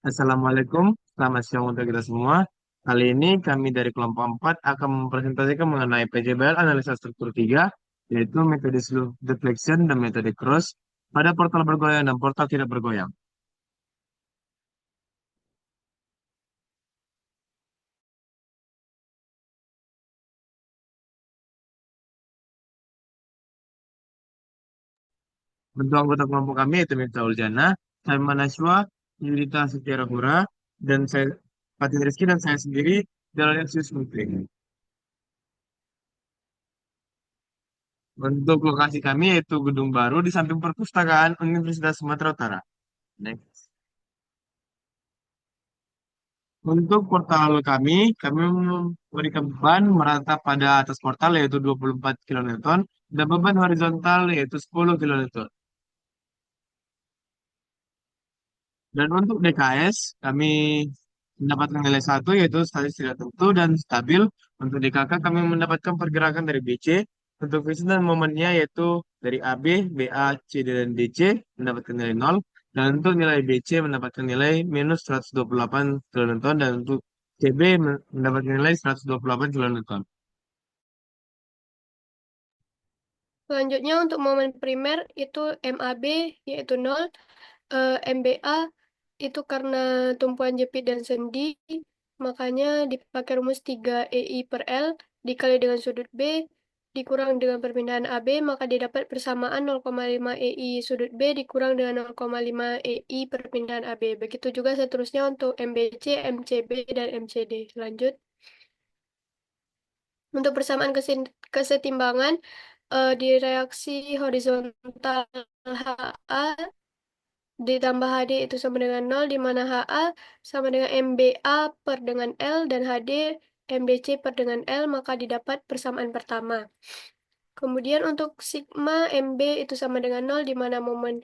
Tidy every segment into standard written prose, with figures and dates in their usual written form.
Assalamualaikum, selamat siang untuk kita semua. Kali ini kami dari kelompok 4 akan mempresentasikan mengenai PJBL Analisa Struktur 3, yaitu metode Slough Deflection dan metode Cross pada portal bergoyang dan portal tidak bergoyang. Bentuk anggota kelompok kami yaitu Miftahul Jana, Saiman Naswa, Yudita Setiarahura, dan saya Fatin Rizky dan saya sendiri Delalius Mukri. Untuk lokasi kami yaitu gedung baru di samping perpustakaan Universitas Sumatera Utara. Next. Untuk portal kami memberikan beban merata pada atas portal yaitu 24 kilonewton dan beban horizontal yaitu 10 kilonewton. Dan untuk DKS kami mendapatkan nilai satu yaitu statis tidak tentu dan stabil. Untuk DKK kami mendapatkan pergerakan dari BC. Untuk visi dan momennya yaitu dari AB, BA, CD, dan DC mendapatkan nilai nol. Dan untuk nilai BC mendapatkan nilai minus 128 kilonewton dan untuk CB mendapatkan nilai 128 kilonewton. Selanjutnya untuk momen primer itu MAB yaitu 0, MBA itu karena tumpuan jepit dan sendi, makanya dipakai rumus 3 EI per L dikali dengan sudut B dikurang dengan perpindahan AB, maka didapat persamaan 0,5 EI sudut B dikurang dengan 0,5 EI perpindahan AB. Begitu juga seterusnya untuk MBC, MCB, dan MCD. Lanjut. Untuk persamaan kesetimbangan di reaksi horizontal HA ditambah HD itu sama dengan 0, di mana HA sama dengan MBA per dengan L dan HD MBC per dengan L, maka didapat persamaan pertama. Kemudian untuk sigma MB itu sama dengan 0, di mana momen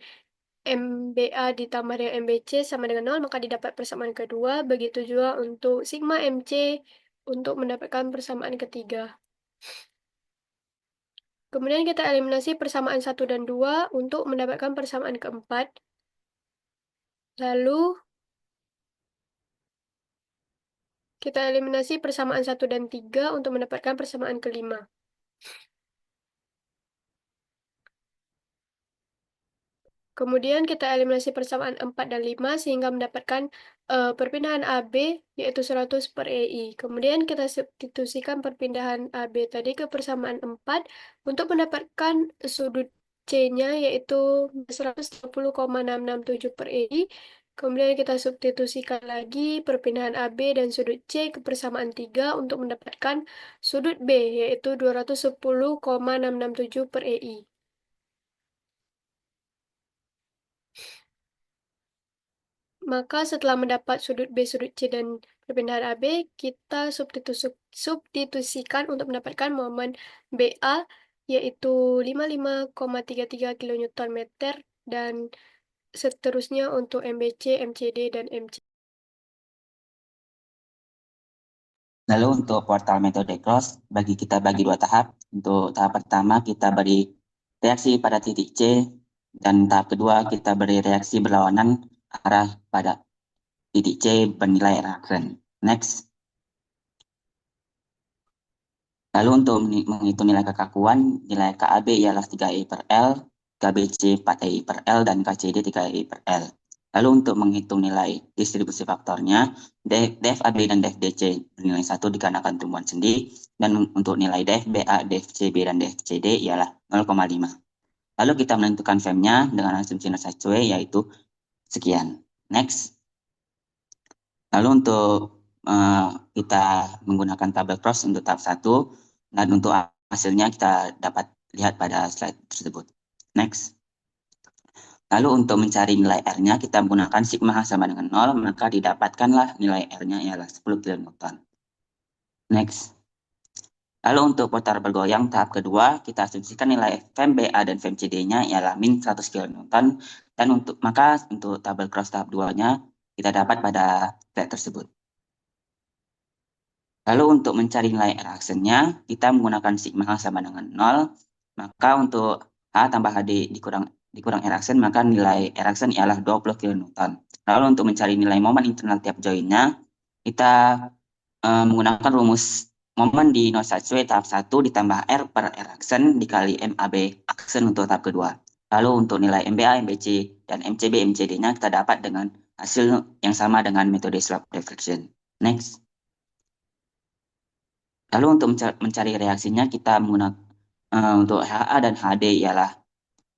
MBA ditambah dengan MBC sama dengan 0, maka didapat persamaan kedua. Begitu juga untuk sigma MC untuk mendapatkan persamaan ketiga. Kemudian kita eliminasi persamaan 1 dan 2 untuk mendapatkan persamaan keempat. Lalu kita eliminasi persamaan 1 dan 3 untuk mendapatkan persamaan kelima. Kemudian kita eliminasi persamaan 4 dan 5 sehingga mendapatkan perpindahan AB yaitu 100 per EI. Kemudian kita substitusikan perpindahan AB tadi ke persamaan 4 untuk mendapatkan sudut C-nya yaitu 120,667 per EI. Kemudian kita substitusikan lagi perpindahan AB dan sudut C ke persamaan 3 untuk mendapatkan sudut B yaitu 210,667 per EI. Maka setelah mendapat sudut B, sudut C, dan perpindahan AB, kita substitusikan untuk mendapatkan momen BA, yaitu 55,33 kN meter, dan seterusnya untuk MBC, MCD, dan MC. Lalu untuk portal metode cross, kita bagi dua tahap. Untuk tahap pertama kita beri reaksi pada titik C, dan tahap kedua kita beri reaksi berlawanan arah pada titik C bernilai reaction. Next. Lalu untuk menghitung nilai kekakuan, nilai KAB ialah 3E per L, KBC 4E per L, dan KCD 3E per L. Lalu untuk menghitung nilai distribusi faktornya, DFAB dan DFDC bernilai 1 dikarenakan tumbuhan sendi, dan untuk nilai DFBA, DFCB, dan DFCD ialah 0,5. Lalu kita menentukan FEM-nya dengan asumsi Nurse yaitu sekian. Next. Lalu untuk kita menggunakan tabel cross untuk tahap 1, dan untuk hasilnya kita dapat lihat pada slide tersebut. Next. Lalu untuk mencari nilai R-nya, kita menggunakan sigma H sama dengan 0, maka didapatkanlah nilai R-nya ialah 10 kN. Next. Lalu untuk putar bergoyang tahap kedua, kita asumsikan nilai FEM BA dan FEM CD-nya ialah min 100 kN, dan maka untuk tabel cross tahap 2-nya kita dapat pada slide tersebut. Lalu untuk mencari nilai reaction-nya, kita menggunakan sigma H sama dengan 0, maka untuk H tambah HD dikurang reaction, maka nilai reaction ialah 20 kN. Lalu untuk mencari nilai momen internal tiap joinnya, kita menggunakan rumus momen di 01W tahap 1 ditambah R per R aksen dikali MAB aksen untuk tahap kedua. Lalu untuk nilai MBA, MBC, dan MCB, MCD-nya kita dapat dengan hasil yang sama dengan metode slope deflection. Next. Lalu untuk mencari reaksinya kita menggunakan untuk HA dan HD ialah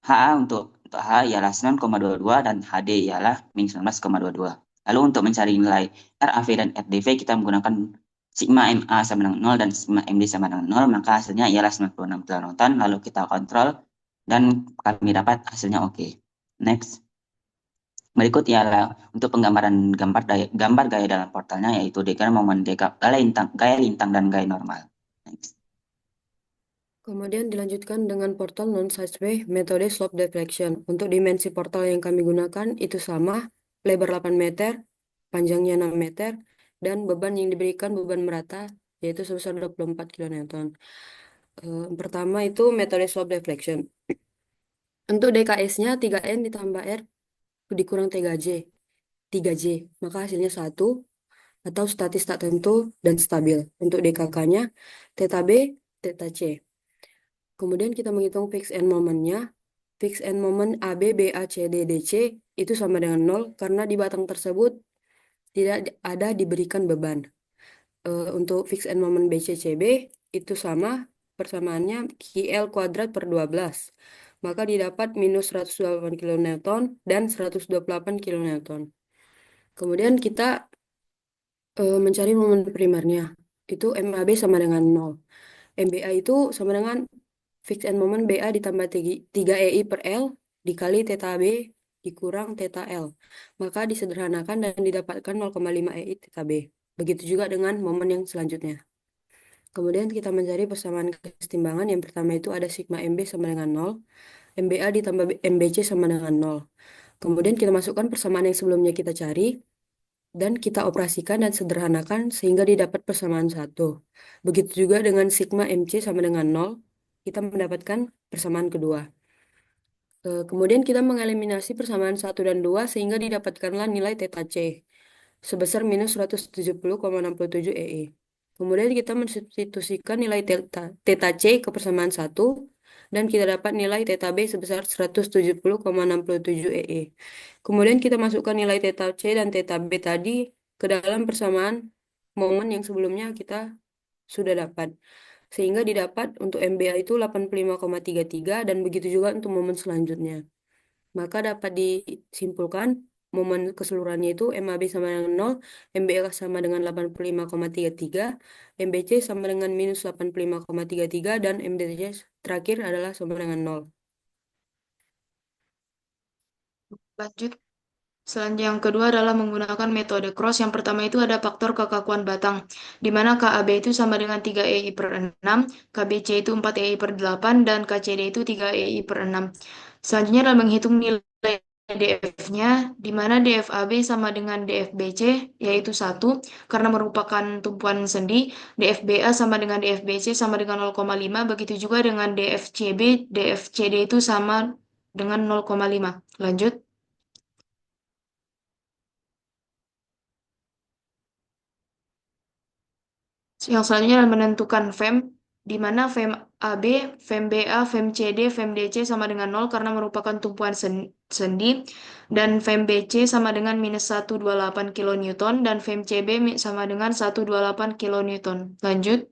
HA untuk H ialah 9,22 dan HD ialah minus 19,22. Lalu untuk mencari nilai RAV dan RDV kita menggunakan sigma MA sama dengan 0 dan sigma MD sama dengan 0, maka hasilnya ialah 96 kilonewton. Lalu kita kontrol dan kami dapat hasilnya oke. Next. Berikut ialah untuk penggambaran gambar gaya dalam portalnya, yaitu diagram momen gaya lintang dan gaya normal. Next. Kemudian dilanjutkan dengan portal non-sideway metode slope deflection. Untuk dimensi portal yang kami gunakan itu sama, lebar 8 meter, panjangnya 6 meter, dan beban yang diberikan beban merata, yaitu sebesar 24 kN. Pertama itu metode slope deflection. Untuk DKS-nya 3N ditambah R dikurang 3J. 3J, maka hasilnya 1 atau statis tak tentu dan stabil. Untuk DKK-nya theta B, theta C. Kemudian kita menghitung fix end momennya. Fix end moment AB, BA, CD, DC itu sama dengan 0 karena di batang tersebut tidak ada diberikan beban. Untuk fix end moment BC, CB itu sama, persamaannya QL kuadrat per 12. Maka didapat minus 128 kN dan 128 kN. Kemudian kita mencari momen primernya. Itu MAB sama dengan 0. MBA itu sama dengan fix end moment BA ditambah 3 EI per L dikali theta B dikurang theta L. Maka disederhanakan dan didapatkan 0,5 EI theta B. Begitu juga dengan momen yang selanjutnya. Kemudian kita mencari persamaan kesetimbangan. Yang pertama itu ada sigma MB sama dengan 0. MBA ditambah MBC sama dengan 0. Kemudian kita masukkan persamaan yang sebelumnya kita cari. Dan kita operasikan dan sederhanakan sehingga didapat persamaan 1. Begitu juga dengan sigma MC sama dengan 0, kita mendapatkan persamaan kedua. Kemudian kita mengeliminasi persamaan 1 dan 2 sehingga didapatkanlah nilai theta C sebesar minus 170,67 EE. Kemudian kita mensubstitusikan nilai theta C ke persamaan 1 dan kita dapat nilai theta B sebesar 170,67 EE. Kemudian kita masukkan nilai theta C dan theta B tadi ke dalam persamaan momen yang sebelumnya kita sudah dapat. Sehingga didapat untuk MBA itu 85,33 dan begitu juga untuk momen selanjutnya. Maka dapat disimpulkan momen keseluruhannya itu MAB sama dengan 0, MBA sama dengan 85,33, MBC sama dengan minus 85,33, dan MDC terakhir adalah sama dengan 0. Lanjut. Selanjutnya yang kedua adalah menggunakan metode cross. Yang pertama itu ada faktor kekakuan batang, di mana KAB itu sama dengan 3 EI per 6, KBC itu 4 EI per 8, dan KCD itu 3 EI per 6. Selanjutnya adalah menghitung nilai DF-nya, di mana DFAB sama dengan DFBC, yaitu 1, karena merupakan tumpuan sendi. DFBA sama dengan DFBC sama dengan 0,5, begitu juga dengan DFCB, DFCD itu sama dengan 0,5. Lanjut. Yang selanjutnya adalah menentukan FEM, di mana FEM AB, FEM BA, FEM CD, FEM DC sama dengan 0 karena merupakan tumpuan sendi, dan FEM BC sama dengan minus 128 kN, dan FEM CB sama dengan 128 kN. Lanjut.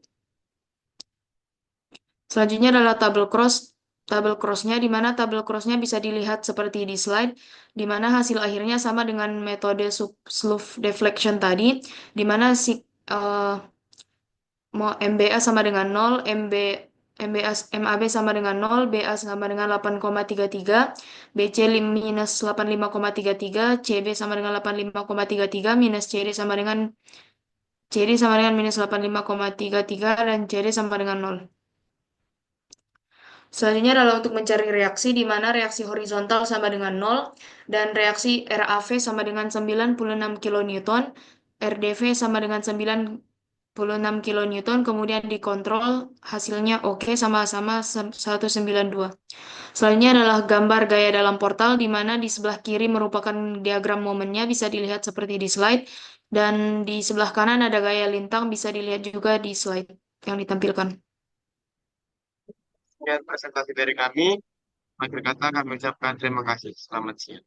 Selanjutnya adalah tabel cross. Tabel crossnya, di mana tabel crossnya bisa dilihat seperti di slide, di mana hasil akhirnya sama dengan metode slope deflection tadi, di mana MBA sama dengan 0, MAB sama dengan 0, BA sama dengan 8,33, BC minus 85,33, CB sama dengan 85,33, minus CD sama dengan minus 85,33, dan CD sama dengan 0. Selanjutnya adalah untuk mencari reaksi, di mana reaksi horizontal sama dengan 0, dan reaksi RAV sama dengan 96 kN, RDV sama dengan 9 46 kilonewton, kemudian dikontrol, hasilnya oke, sama-sama 192. Selanjutnya adalah gambar gaya dalam portal, di mana di sebelah kiri merupakan diagram momennya, bisa dilihat seperti di slide, dan di sebelah kanan ada gaya lintang, bisa dilihat juga di slide yang ditampilkan. Sekian presentasi dari kami. Akhir kata kami ucapkan terima kasih. Selamat siang.